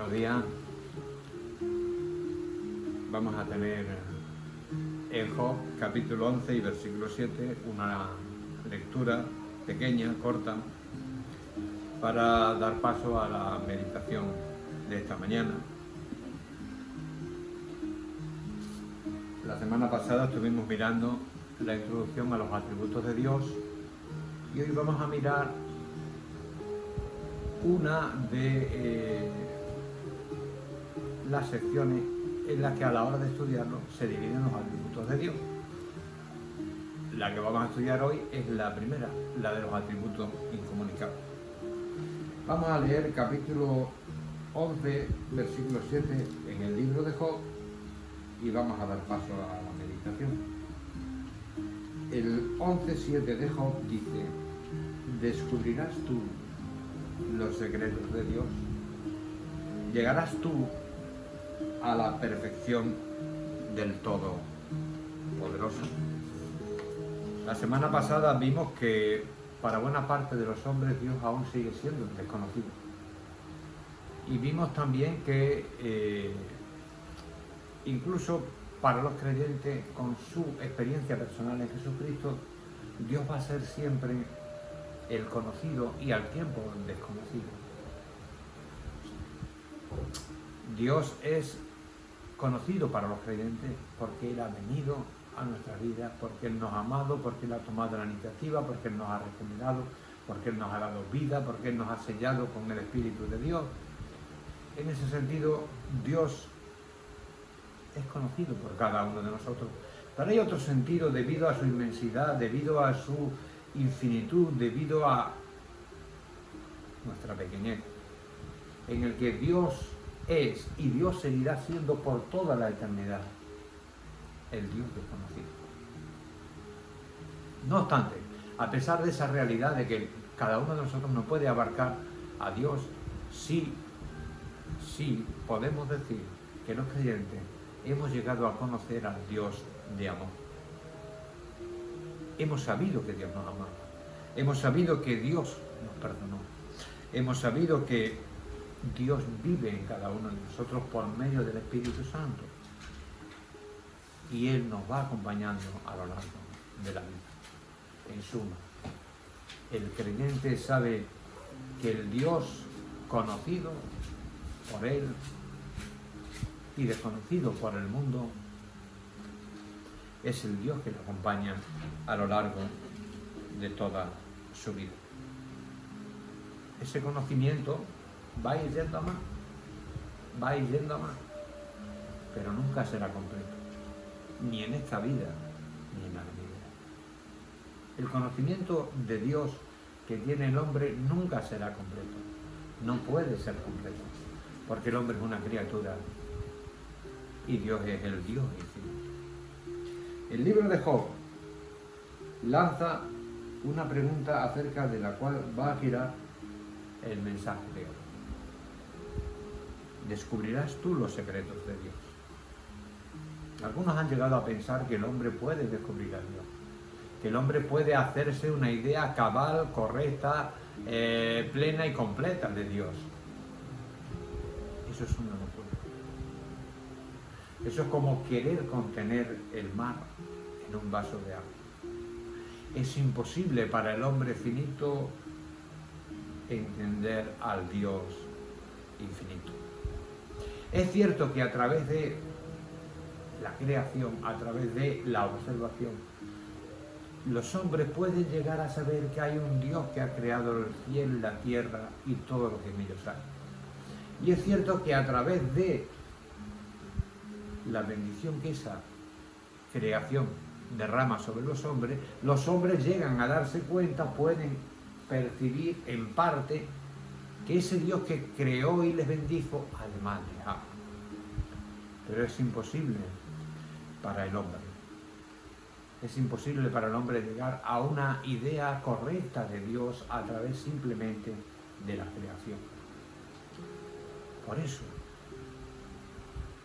Buenos días. Vamos a tener en Job capítulo 11 y versículo 7 una lectura pequeña, corta, para dar paso a la meditación de esta mañana. La semana pasada estuvimos mirando la introducción a los atributos de Dios y hoy vamos a mirar una de las secciones en las que a la hora de estudiarlo se dividen los atributos de Dios. La que vamos a estudiar hoy es la primera, la de los atributos incomunicables. Vamos a leer capítulo 11, versículo 7 en el libro de Job y vamos a dar paso a la meditación. El 11:7 de Job dice: ¿descubrirás tú los secretos de Dios? ¿Llegarás tú a la perfección del Todopoderoso? La semana pasada vimos que para buena parte de los hombres Dios aún sigue siendo desconocido. Y vimos también que incluso para los creyentes, con su experiencia personal en Jesucristo, Dios va a ser siempre el conocido y al tiempo el desconocido. Dios es conocido para los creyentes porque Él ha venido a nuestra vida, porque Él nos ha amado, porque Él ha tomado la iniciativa, porque Él nos ha regenerado, porque Él nos ha dado vida, porque Él nos ha sellado con el Espíritu de Dios. En ese sentido, Dios es conocido por cada uno de nosotros. Pero hay otro sentido debido a su inmensidad, debido a su infinitud, debido a nuestra pequeñez, en el que Dios es y Dios seguirá siendo por toda la eternidad el Dios desconocido. No obstante, a pesar de esa realidad de que cada uno de nosotros no puede abarcar a Dios, sí podemos decir que los creyentes hemos llegado a conocer al Dios de amor. Hemos sabido que Dios nos amaba, hemos sabido que Dios nos perdonó, hemos sabido que Dios vive en cada uno de nosotros por medio del Espíritu Santo y Él nos va acompañando a lo largo de la vida. En suma, el creyente sabe que el Dios conocido por Él y desconocido por el mundo es el Dios que lo acompaña a lo largo de toda su vida. Ese conocimiento va a ir yendo a más, pero nunca será completo, ni en esta vida, ni en la venidera. El conocimiento de Dios que tiene el hombre nunca será completo, no puede ser completo, porque el hombre es una criatura y Dios es el Dios infinito. El libro de Job lanza una pregunta acerca de la cual va a girar el mensaje de hoy. ¿Descubrirás tú los secretos de Dios? Algunos han llegado a pensar que el hombre puede descubrir a Dios, que el hombre puede hacerse una idea cabal, correcta, plena y completa de Dios. Eso es una locura. Eso es como querer contener el mar en un vaso de agua. Es imposible para el hombre finito entender al Dios infinito. Es cierto que a través de la creación, a través de la observación, los hombres pueden llegar a saber que hay un Dios que ha creado el cielo, la tierra y todo lo que en ellos hay. Y es cierto que a través de la bendición que esa creación derrama sobre los hombres llegan a darse cuenta, pueden percibir en parte que ese Dios que creó y les bendijo, además les ama. Pero es imposible para el hombre. Es imposible para el hombre llegar a una idea correcta de Dios a través simplemente de la creación. Por eso,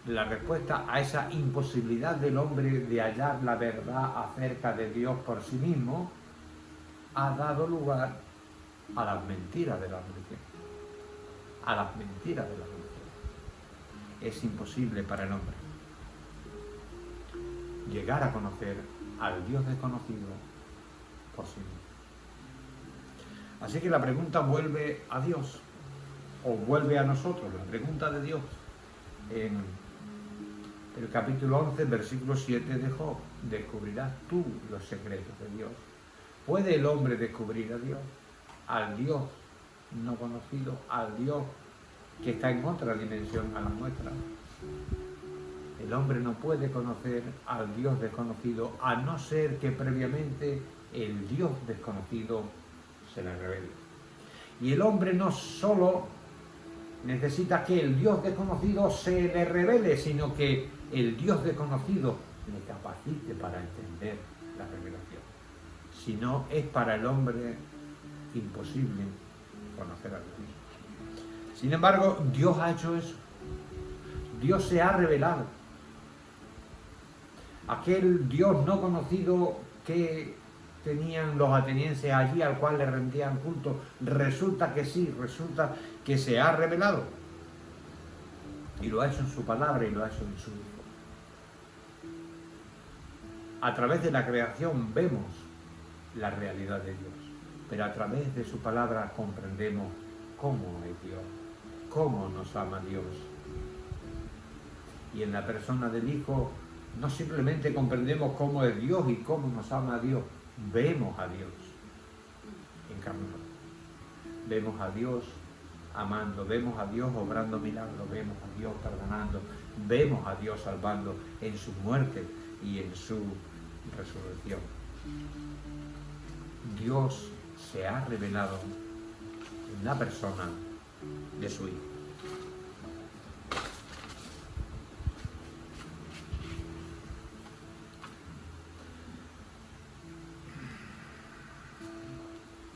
la respuesta a esa imposibilidad del hombre de hallar la verdad acerca de Dios por sí mismo ha dado lugar a las mentiras de la religión. es imposible para el hombre llegar a conocer al Dios desconocido por sí mismo. Así que la pregunta vuelve a Dios, o vuelve a nosotros, la pregunta de Dios en el capítulo 11, versículo 7 de Job: ¿descubrirás tú los secretos de Dios? ¿Puede el hombre descubrir a Dios? Al Dios no conocido, al Dios que está en otra dimensión a la nuestra. El hombre no puede conocer al Dios desconocido, a no ser que previamente el Dios desconocido se le revele. Y el hombre no solo necesita que el Dios desconocido se le revele, sino que el Dios desconocido le capacite para entender la revelación. Si no, es para el hombre imposible conocer a Dios. Sin embargo, Dios ha hecho eso. Dios se ha revelado. Aquel Dios no conocido que tenían los atenienses allí, al cual le rendían culto, resulta que sí, resulta que se ha revelado. Y lo ha hecho en su palabra y lo ha hecho en su Hijo. A través de la creación vemos la realidad de Dios, pero a través de su palabra comprendemos cómo es Dios, cómo nos ama Dios. Y en la persona del Hijo no simplemente comprendemos cómo es Dios y cómo nos ama Dios, vemos a Dios encarnado. Vemos a Dios amando, vemos a Dios obrando milagros, vemos a Dios perdonando, vemos a Dios salvando en su muerte y en su resurrección. Dios se ha revelado en la persona de su Hijo.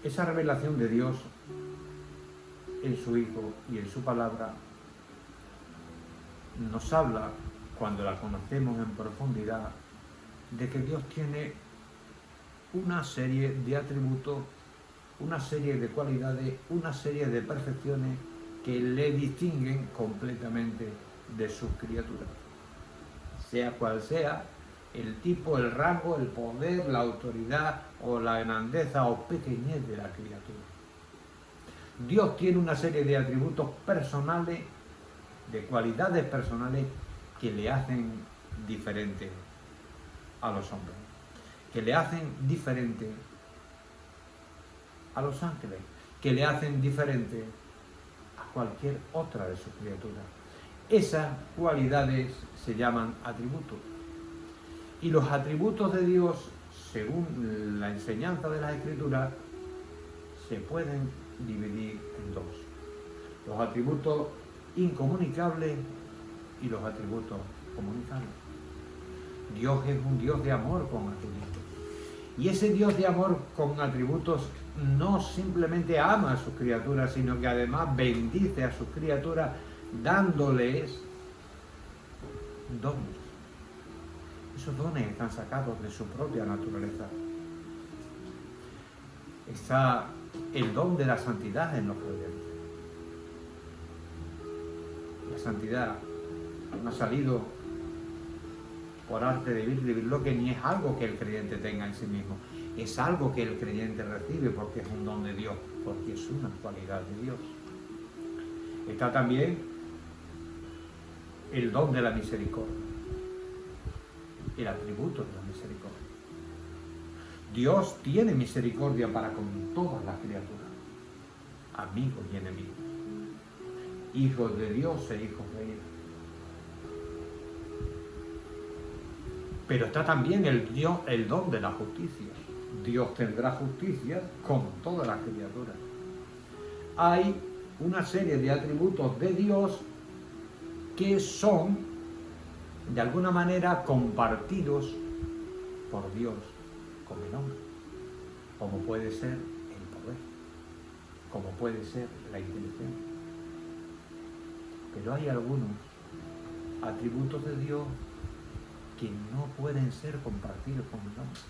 Esa revelación de Dios en su Hijo y en su palabra nos habla, cuando la conocemos en profundidad, de que Dios tiene una serie de atributos, una serie de cualidades, una serie de perfecciones que le distinguen completamente de sus criaturas. Sea cual sea el tipo, el rango, el poder, la autoridad o la grandeza o pequeñez de la criatura. Dios tiene una serie de atributos personales, de cualidades personales que le hacen diferente a los hombres, que le hacen diferente a los ángeles, que le hacen diferente a cualquier otra de sus criaturas. Esas cualidades se llaman atributos. Y los atributos de Dios, según la enseñanza de las Escrituras, se pueden dividir en dos: los atributos incomunicables y los atributos comunicables. Dios es un Dios de amor con atributos. Y ese Dios de amor con atributos no simplemente ama a sus criaturas, sino que además bendice a sus criaturas dándoles dones. Esos dones están sacados de su propia naturaleza. Está el don de la santidad en los creyentes. La santidad no ha salido por arte de lo que ni es algo que el creyente tenga en sí mismo. Es algo que el creyente recibe porque es un don de Dios, porque es una cualidad de Dios. Está también el don de la misericordia, el atributo de la misericordia. Dios tiene misericordia para con todas las criaturas, amigos y enemigos, hijos de Dios e hijos de ira. Pero está también el don de la justicia. Dios tendrá justicia con todas las criaturas. Hay una serie de atributos de Dios que son, de alguna manera, compartidos por Dios con el hombre, como puede ser el poder, como puede ser la inteligencia. Pero hay algunos atributos de Dios que no pueden ser compartidos con el hombre,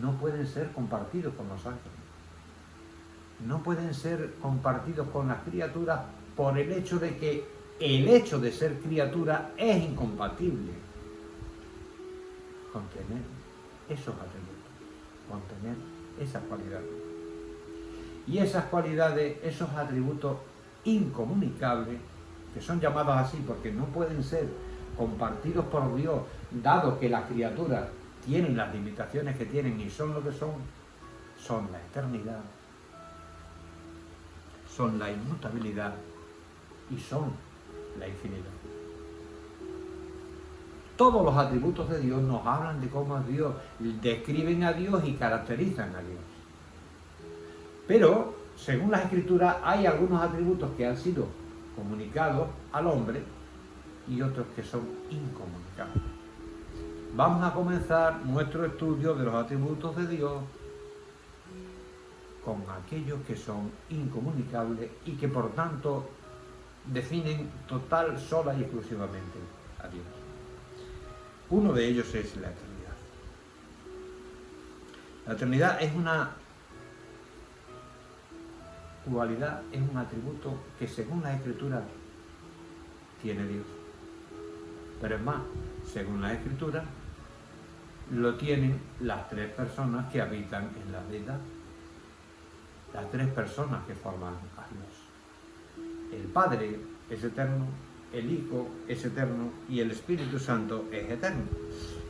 no pueden ser compartidos con los ángeles, no pueden ser compartidos con las criaturas por el hecho de que el hecho de ser criatura es incompatible con tener esos atributos, con tener esas cualidades. Y esas cualidades, esos atributos incomunicables, que son llamados así porque no pueden ser compartidos por Dios, dado que las criaturas tienen las limitaciones que tienen y son lo que son la eternidad, son la inmutabilidad y son la infinidad. Todos los atributos de Dios nos hablan de cómo es Dios, describen a Dios y caracterizan a Dios. Pero, según las Escrituras, hay algunos atributos que han sido comunicados al hombre y otros que son incomunicables. Vamos a comenzar nuestro estudio de los atributos de Dios con aquellos que son incomunicables y que por tanto definen total, sola y exclusivamente a Dios. Uno de ellos es la eternidad. La eternidad es una cualidad, es un atributo que según la Escritura tiene Dios. Pero es más, según la Escritura lo tienen las tres personas que habitan en la deidad, las tres personas que forman a Dios. El Padre es eterno, el Hijo es eterno y el Espíritu Santo es eterno.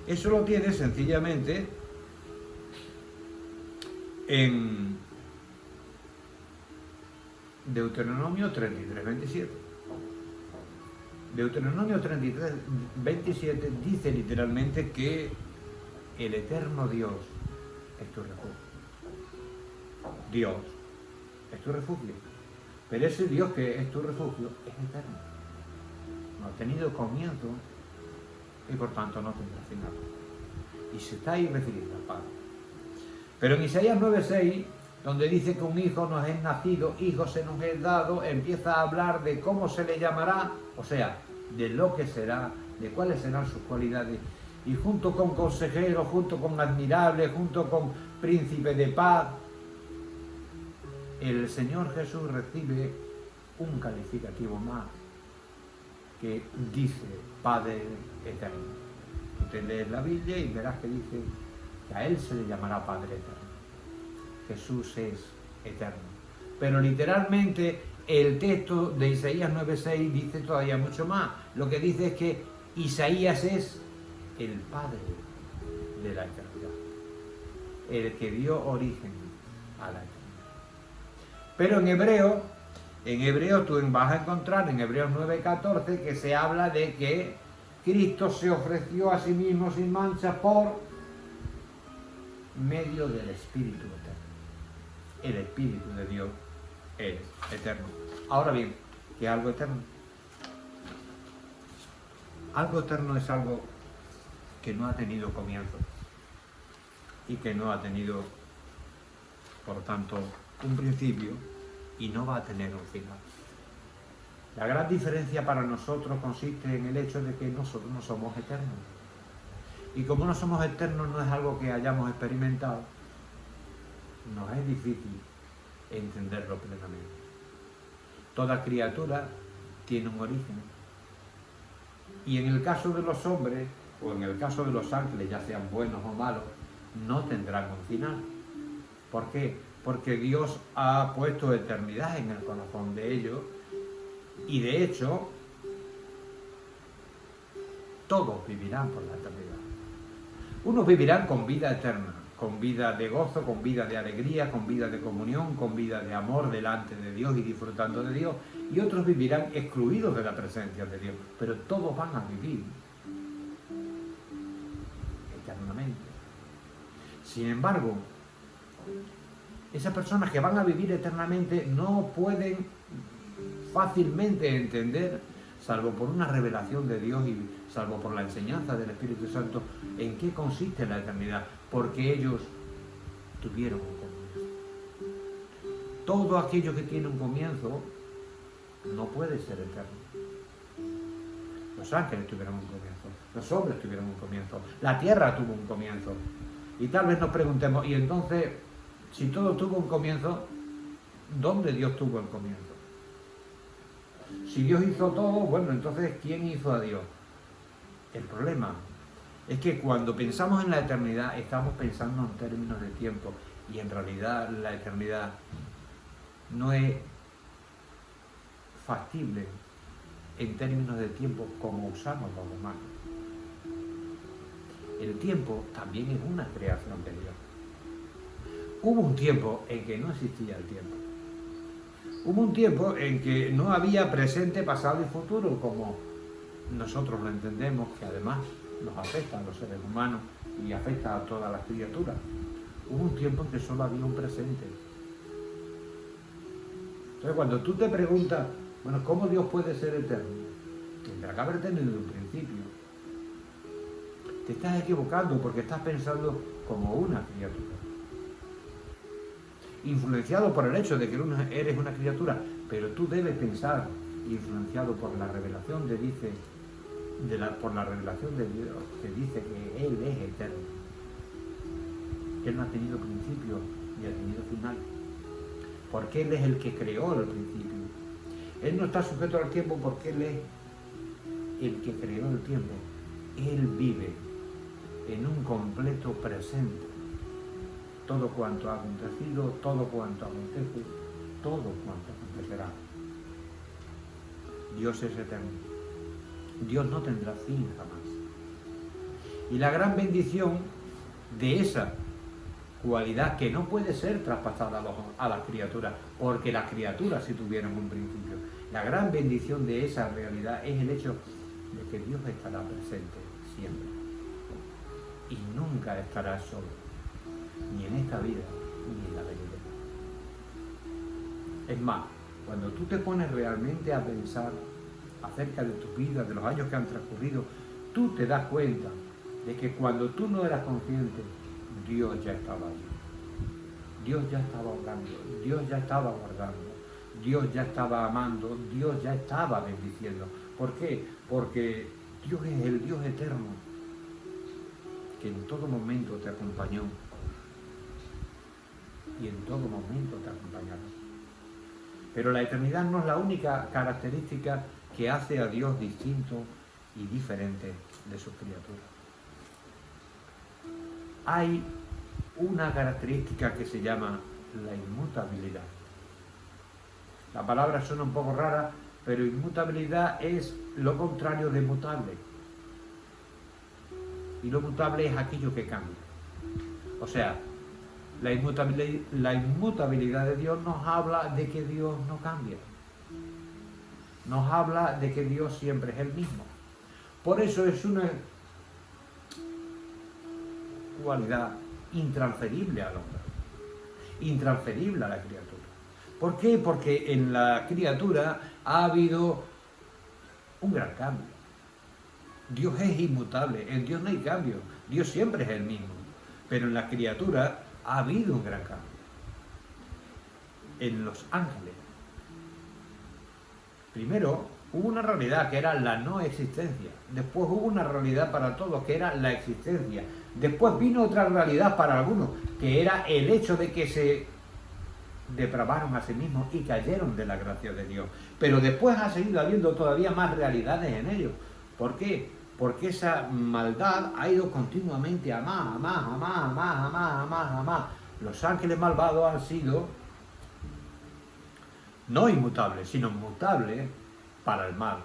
Eso lo tiene sencillamente en Deuteronomio 33, 27. Deuteronomio 33, 27 dice literalmente que el eterno Dios es tu refugio. Dios es tu refugio. Pero ese Dios que es tu refugio es eterno. No ha tenido comienzo y por tanto no tendrá final. Y se está ahí refiriendo al Padre. Pero en Isaías 9:6, donde dice que un hijo nos es nacido, hijo se nos es dado, empieza a hablar de cómo se le llamará, o sea, de lo que será, de cuáles serán sus cualidades. Y junto con consejero, junto con admirable, junto con príncipe de paz, el Señor Jesús recibe un calificativo más que dice Padre eterno. Tú lees la Biblia y verás que dice que a Él se le llamará Padre eterno. Jesús es eterno. Pero literalmente el texto de Isaías 9:6 dice todavía mucho más. Lo que dice es que Isaías es el Padre de la eternidad, el que dio origen a la eternidad. Pero en hebreo tú vas a encontrar en Hebreos 9:14 que se habla de que Cristo se ofreció a sí mismo sin mancha por medio del Espíritu eterno. El Espíritu de Dios es eterno. Ahora bien, ¿qué es algo eterno? Algo eterno es algo que no ha tenido comienzo y que no ha tenido, por tanto, un principio y no va a tener un final. La gran diferencia para nosotros consiste en el hecho de que nosotros no somos eternos. Y como no somos eternos, no es algo que hayamos experimentado, nos es difícil entenderlo plenamente. Toda criatura tiene un origen. Y en el caso de los hombres, o en el caso de los ángeles, ya sean buenos o malos, no tendrán un final. ¿Por qué? Porque Dios ha puesto eternidad en el corazón de ellos y de hecho todos vivirán por la eternidad. Unos vivirán con vida eterna, con vida de gozo, con vida de alegría, con vida de comunión, con vida de amor delante de Dios y disfrutando de Dios, y otros vivirán excluidos de la presencia de Dios, pero todos van a vivir eternamente. Sin embargo, esas personas que van a vivir eternamente no pueden fácilmente entender, salvo por una revelación de Dios y salvo por la enseñanza del Espíritu Santo, en qué consiste la eternidad, porque ellos tuvieron un comienzo. Todo aquello que tiene un comienzo no puede ser eterno. Los ángeles tuvieron un comienzo, los hombres tuvieron un comienzo, la tierra tuvo un comienzo. Y tal vez nos preguntemos, y entonces, si todo tuvo un comienzo, ¿dónde Dios tuvo el comienzo? Si Dios hizo todo, bueno, entonces ¿quién hizo a Dios? El problema es que cuando pensamos en la eternidad estamos pensando en términos de tiempo y en realidad la eternidad no es factible en términos de tiempo como usamos los humanos. El tiempo también es una creación de Dios. Hubo un tiempo en que no existía el tiempo. Hubo un tiempo en que no había presente, pasado y futuro como nosotros lo entendemos, que además nos afecta a los seres humanos y afecta a todas las criaturas. Hubo un tiempo en que solo había un presente. Entonces, cuando tú te preguntas, bueno, ¿cómo Dios puede ser eterno? Tendrá que haber tenido un principio. Te estás equivocando porque estás pensando como una criatura. Influenciado por el hecho de que eres una criatura, pero tú debes pensar, influenciado por la revelación por la revelación de Dios, que dice que Él es eterno, que Él no ha tenido principio ni ha tenido final, porque Él es el que creó el principio. Él no está sujeto al tiempo porque Él es el que creó el tiempo. Él vive en un completo presente. Todo cuanto ha acontecido, todo cuanto acontece, todo cuanto acontecerá. Dios es eterno. Dios no tendrá fin jamás. Y la gran bendición de esa cualidad que no puede ser traspasada a las criaturas, porque las criaturas sí tuvieron un principio. La gran bendición de esa realidad es el hecho de que Dios estará presente siempre. Y nunca estará solo. Ni en esta vida, ni en la venidera. Es más, cuando tú te pones realmente a pensar acerca de tu vida, de los años que han transcurrido, tú te das cuenta de que cuando tú no eras consciente, Dios ya estaba allí. Dios ya estaba obrando, Dios ya estaba guardando, Dios ya estaba amando, Dios ya estaba bendiciendo. ¿Por qué? Porque Dios es el Dios eterno, que en todo momento te acompañó. Y en todo momento te acompañará. Pero la eternidad no es la única característica que hace a Dios distinto y diferente de sus criaturas. Hay una característica que se llama la inmutabilidad. La palabra suena un poco rara, pero inmutabilidad es lo contrario de mutable. Y lo mutable es aquello que cambia. O sea, la inmutabilidad de Dios nos habla de que Dios no cambia. Nos habla de que Dios siempre es el mismo. Por eso es una cualidad intransferible al hombre, intransferible a la criatura. ¿Por qué? Porque en la criatura ha habido un gran cambio. Dios es inmutable, en Dios no hay cambio, Dios siempre es el mismo. Pero en la criatura ha habido un gran cambio. En los ángeles, primero hubo una realidad que era la no existencia. Después hubo una realidad para todos que era la existencia. Después vino otra realidad para algunos que era el hecho de que se depravaron a sí mismos y cayeron de la gracia de Dios. Pero después ha seguido habiendo todavía más realidades en ellos. ¿Por qué? Porque esa maldad ha ido continuamente a más, a más, a más, a más, a más, a más, a más. Los ángeles malvados han sido no inmutables, sino mutables para el mal.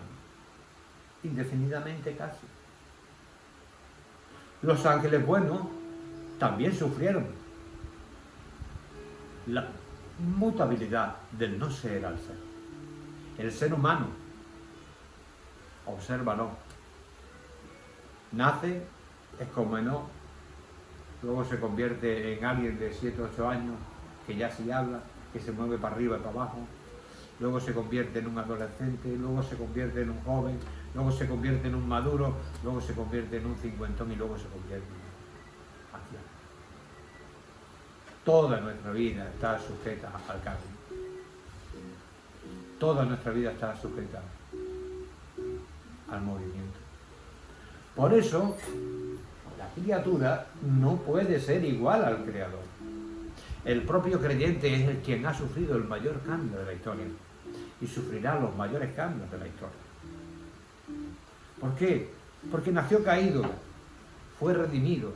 Indefinidamente casi. Los ángeles buenos también sufrieron la mutabilidad del no ser al ser. El ser humano, obsérvalo, nace, es como Enoc, luego se convierte en alguien de 7 o 8 años que ya sí habla, que se mueve para arriba y para abajo, luego se convierte en un adolescente, luego se convierte en un joven, luego se convierte en un maduro, luego se convierte en un cincuentón y luego se convierte en un anciano. Toda nuestra vida está sujeta al cambio. Toda nuestra vida está sujeta al movimiento. Por eso, la criatura no puede ser igual al Creador. El propio creyente es el quien ha sufrido el mayor cambio de la historia. y sufrirá los mayores cambios de la historia. ¿Por qué? Porque nació caído, fue redimido,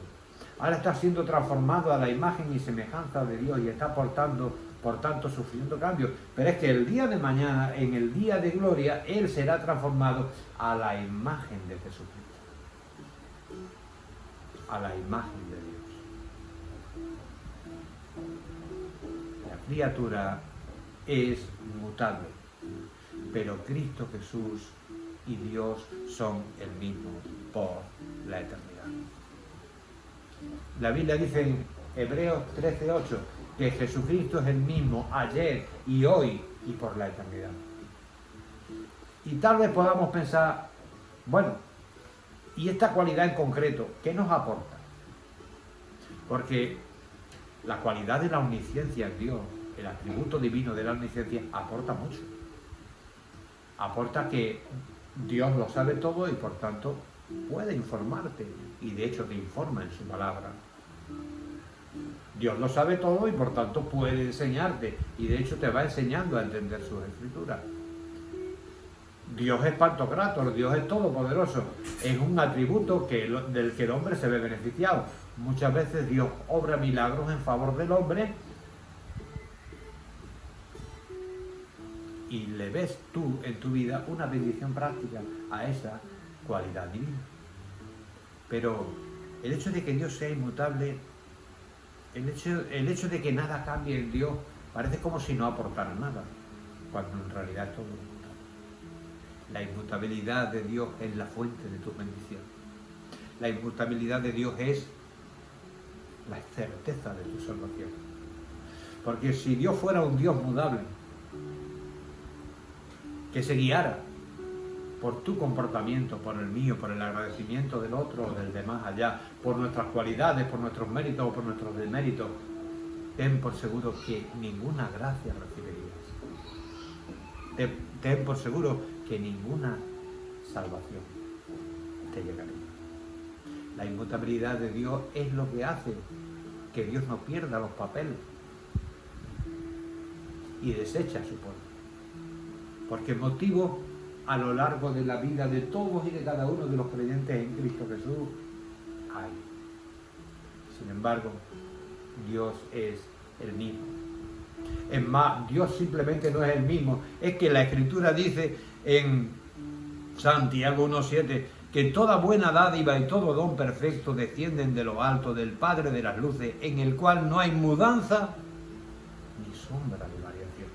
ahora está siendo transformado a la imagen y semejanza de Dios y está por tanto sufriendo cambios. Pero es que el día de mañana, en el día de gloria, Él será transformado a la imagen de Jesucristo, a la imagen de Dios. La criatura es mutable, pero Cristo Jesús y Dios son el mismo por la eternidad. La Biblia dice en Hebreos 13:8 que Jesucristo es el mismo ayer y hoy y por la eternidad. Y tal vez podamos pensar, bueno, ¿y esta cualidad en concreto qué nos aporta? Porque la cualidad de la omnisciencia en Dios, el atributo divino de la omnisciencia, aporta mucho. Aporta que Dios lo sabe todo y por tanto puede informarte, y de hecho te informa en su palabra. Dios lo sabe todo y por tanto puede enseñarte, y de hecho te va enseñando a entender sus escrituras. Dios es pantocrátor, Dios es todopoderoso, es un atributo del que el hombre se ve beneficiado. Muchas veces Dios obra milagros en favor del hombre y le ves tú en tu vida una bendición práctica a esa cualidad divina. Pero el hecho de que Dios sea inmutable, el hecho de que nada cambie en Dios, parece como si no aportara nada, cuando en realidad es todo lo contrario. La inmutabilidad de Dios es la fuente de tu bendición. La inmutabilidad de Dios es la certeza de tu salvación. Porque si Dios fuera un Dios mudable, que se guiara por tu comportamiento, por el mío, por el agradecimiento del otro o del demás allá, por nuestras cualidades, por nuestros méritos o por nuestros deméritos, ten por seguro que ninguna gracia recibirías. Ten por seguro que ninguna salvación te llegaría. La inmutabilidad de Dios es lo que hace que Dios no pierda los papeles y desecha su pueblo. Porque motivo a lo largo de la vida de todos y de cada uno de los creyentes en Cristo Jesús hay. Sin embargo, Dios es el mismo. Es más, Dios simplemente no es el mismo. Es que la Escritura dice en Santiago 1:7 que toda buena dádiva y todo don perfecto descienden de lo alto del Padre de las luces, en el cual no hay mudanza ni sombra de variación.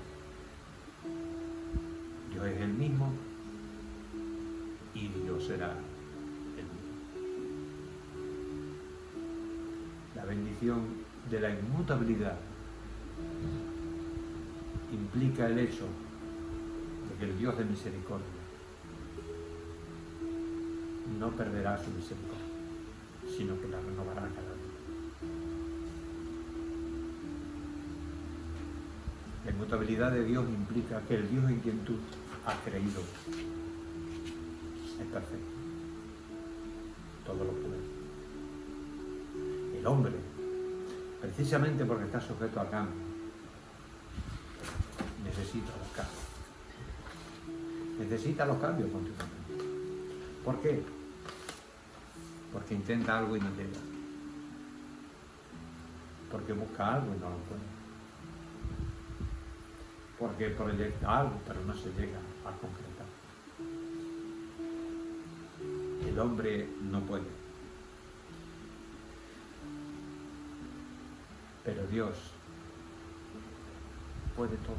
Dios es el mismo y Dios será el mismo. La bendición de la inmutabilidad implica el hecho de que el Dios de misericordia no perderá su misericordia, sino que la renovará cada día. La inmutabilidad de Dios implica que el Dios en quien tú has creído es perfecto. Todo lo puede. El hombre, precisamente porque está sujeto a cambio, necesita los cambios. Necesita los cambios continuamente. ¿Por qué? Porque intenta algo y no llega. Porque busca algo y no lo encuentra. Porque proyecta algo, pero no se llega a concretar. El hombre no puede. Pero Dios puede todo.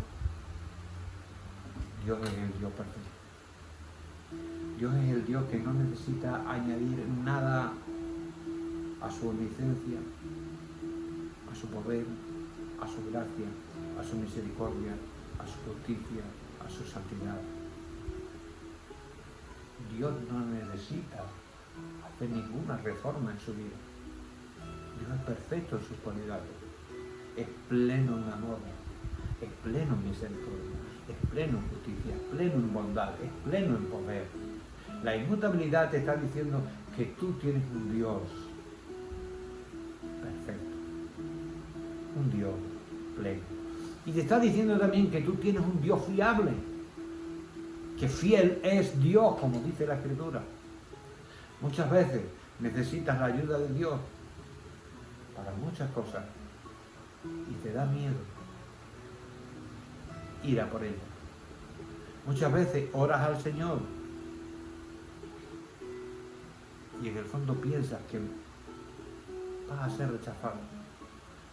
Dios es el Dios perfecto. Dios es el Dios que no necesita añadir nada a su omnisciencia, a su poder, a su gracia, a su misericordia, a su justicia, a su santidad. Dios no necesita hacer ninguna reforma en su vida. Dios es perfecto en sus cualidades, es pleno en amor, es pleno en misericordia, es pleno en justicia, es pleno en bondad, es pleno en poder. La inmutabilidad te está diciendo que tú tienes un Dios perfecto, un Dios pleno, Y te está diciendo también que tú tienes un Dios fiable, que fiel es Dios, como dice la Escritura. Muchas veces necesitas la ayuda de Dios para muchas cosas y te da miedo ir a por ella. Muchas veces oras al Señor y en el fondo piensas que vas a ser rechazado,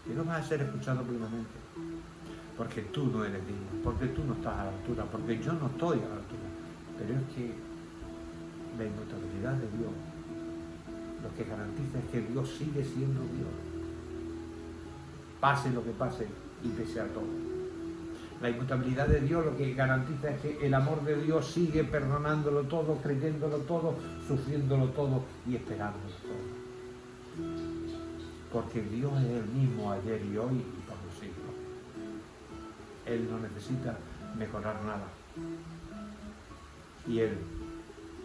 que no vas a ser escuchado plenamente, porque tú no eres digno, porque tú no estás a la altura, porque yo no estoy a la altura. Pero es que la inmutabilidad de Dios lo que garantiza es que Dios sigue siendo Dios, pase lo que pase y pese a todo. La inmutabilidad de Dios lo que garantiza es que el amor de Dios sigue perdonándolo todo, creyéndolo todo, sufriéndolo todo y esperándolo todo. Porque Dios es el mismo ayer y hoy y por los siglos. Él no necesita mejorar nada. Y Él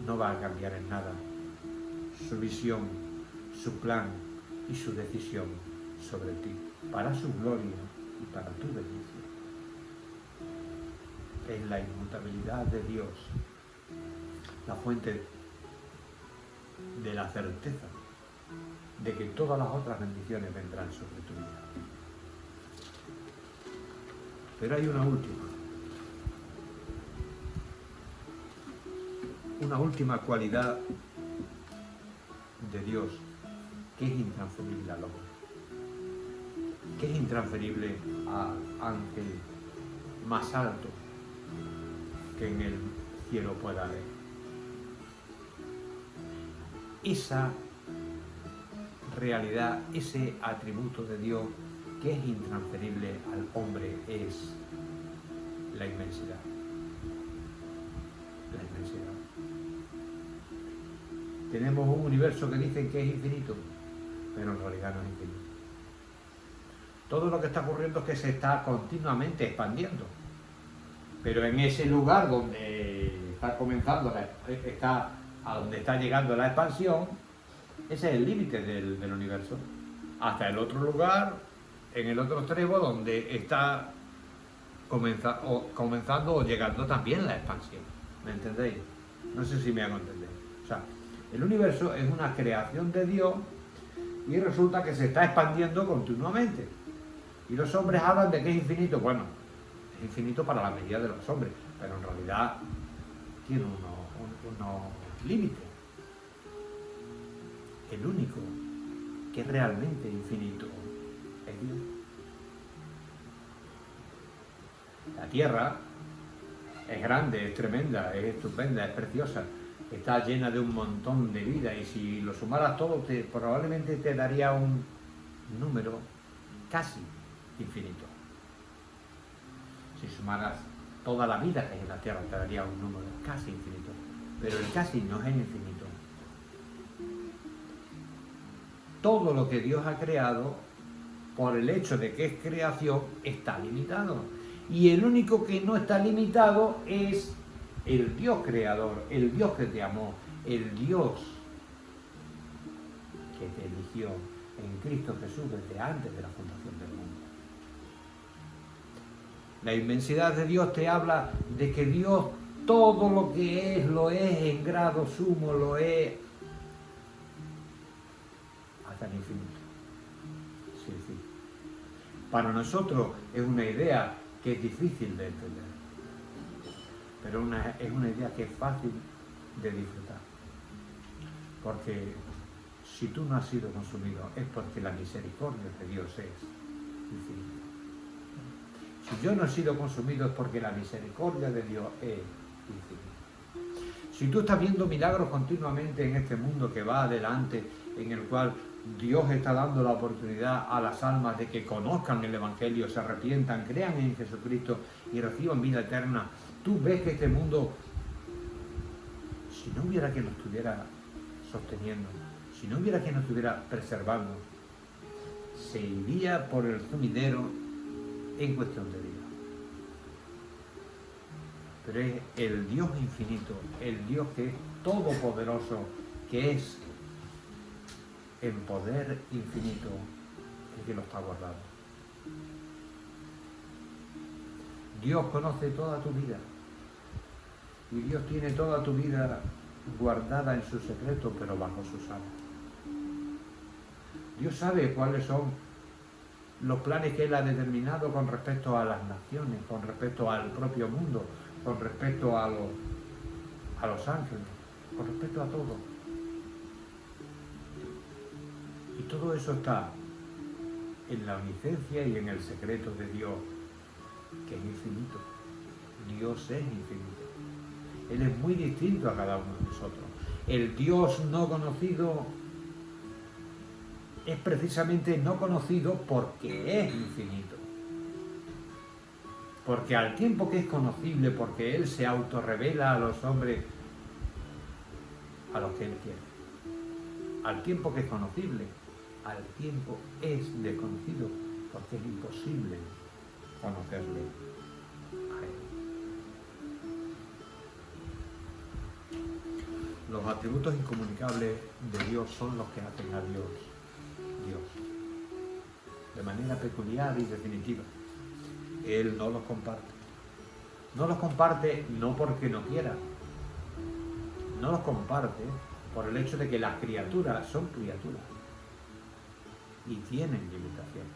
no va a cambiar en nada su visión, su plan y su decisión sobre ti, para su gloria y para tu bendición. Es la inmutabilidad de Dios la fuente de la certeza de que todas las otras bendiciones vendrán sobre tu vida. Pero hay una última cualidad de Dios que es intransferible al hombre, que es intransferible al ángel más alto que en el cielo pueda haber. Esa realidad, ese atributo de Dios que es intransferible al hombre es la inmensidad. La inmensidad. Tenemos un universo que dicen que es infinito, pero en realidad no es infinito. Todo lo que está ocurriendo es que se está continuamente expandiendo. Pero en ese lugar donde está comenzando, a donde está llegando la expansión, ese es el límite del universo. Hasta el otro lugar, en el otro extremo, donde está comenzando o llegando también la expansión. ¿Me entendéis? No sé si me hago entender. O sea, el universo es una creación de Dios y resulta que se está expandiendo continuamente. Y los hombres hablan de que es infinito. Bueno, es infinito para la medida de los hombres, pero en realidad tiene unos límites. El único que es realmente infinito es Dios. La Tierra es grande, es tremenda, es estupenda, es preciosa, está llena de un montón de vida y si lo sumaras todo probablemente te daría un número casi infinito. Si sumaras toda la vida que hay en la Tierra te daría un número casi infinito, pero el casi no es infinito. Todo lo que Dios ha creado, por el hecho de que es creación, está limitado. Y el único que no está limitado es el Dios creador, el Dios que te amó, el Dios que te eligió en Cristo Jesús desde antes de la fundación del mundo. La inmensidad de Dios te habla de que Dios todo lo que es, lo es en grado sumo, lo es hasta el infinito. Sí, sí. Para nosotros es una idea que es difícil de entender, pero es una idea que es fácil de disfrutar. Porque si tú no has sido consumido es porque la misericordia de Dios es infinita. Si yo no he sido consumido es porque la misericordia de Dios es infinita. Si tú estás viendo milagros continuamente en este mundo que va adelante, en el cual Dios está dando la oportunidad a las almas de que conozcan el Evangelio, se arrepientan, crean en Jesucristo y reciban vida eterna, tú ves que este mundo, si no hubiera quien lo estuviera sosteniendo, si no hubiera quien lo estuviera preservando, se iría por el sumidero en cuestión de vida. Pero es el Dios infinito, el Dios que es todopoderoso, que es en poder infinito, el que lo está guardando. Dios conoce toda tu vida. Y Dios tiene toda tu vida guardada en su secreto, pero bajo sus alas. Dios sabe cuáles son los planes que Él ha determinado con respecto a las naciones, con respecto al propio mundo, con respecto a los ángeles, con respecto a todo. Y todo eso está en la omnisciencia y en el secreto de Dios, que es infinito. Dios es infinito. Él es muy distinto a cada uno de nosotros. El Dios no conocido es precisamente no conocido porque es infinito. Porque al tiempo que es conocible, porque Él se autorrevela a los hombres a los que Él quiere. Al tiempo que es conocible, al tiempo es desconocido, porque es imposible conocerle a Él. Los atributos incomunicables de Dios son los que hacen a Dios, de manera peculiar y definitiva. Él no los comparte. No los comparte no porque no quiera. No los comparte por el hecho de que las criaturas son criaturas y tienen limitaciones.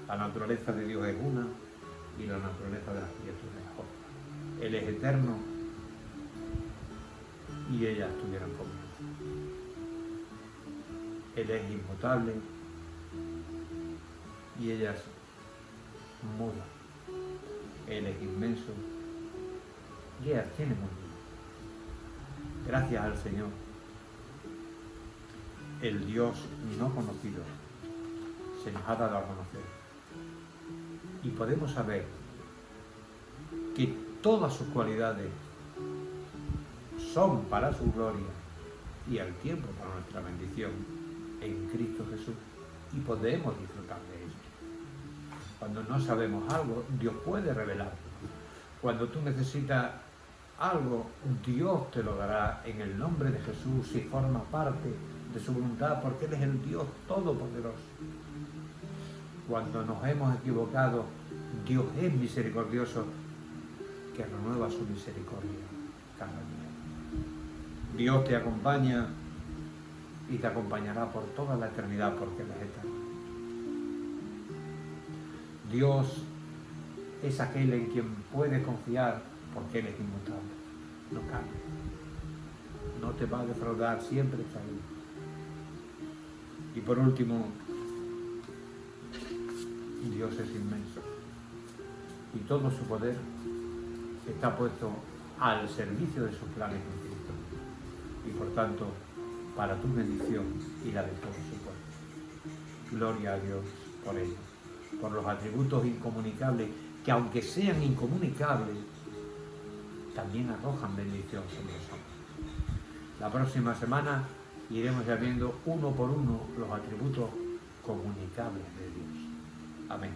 La naturaleza de Dios es una y la naturaleza de las criaturas es otra. Él es eterno y ellas tuvieron común. Él es inmutable y ellas mudan. Él es inmenso y ellas tienen un límite. Gracias al Señor, el Dios no conocido se nos ha dado a conocer y podemos saber que todas sus cualidades son para su gloria y al tiempo para nuestra bendición en Cristo Jesús, y podemos disfrutar de ello. Cuando no sabemos algo, Dios puede revelarlo. Cuando tú necesitas algo, Dios te lo dará en el nombre de Jesús y forma parte de su voluntad, porque Él es el Dios todopoderoso. Cuando nos hemos equivocado, Dios es misericordioso, que renueva su misericordia cada día. Dios te acompaña y te acompañará por toda la eternidad, porque Él es eterno. Dios es aquel en quien puedes confiar, porque Él es inmutable, no cambia, no te va a defraudar, siempre está ahí. Y por último, Dios es inmenso y todo su poder está puesto al servicio de sus planes infinitos y por tanto para tu bendición y la de todo su pueblo. Gloria a Dios por ello, por los atributos incomunicables que, aunque sean incomunicables, también arrojan bendición sobre los hombres. La próxima semana iremos ya viendo uno por uno los atributos comunicables de Dios. Amén.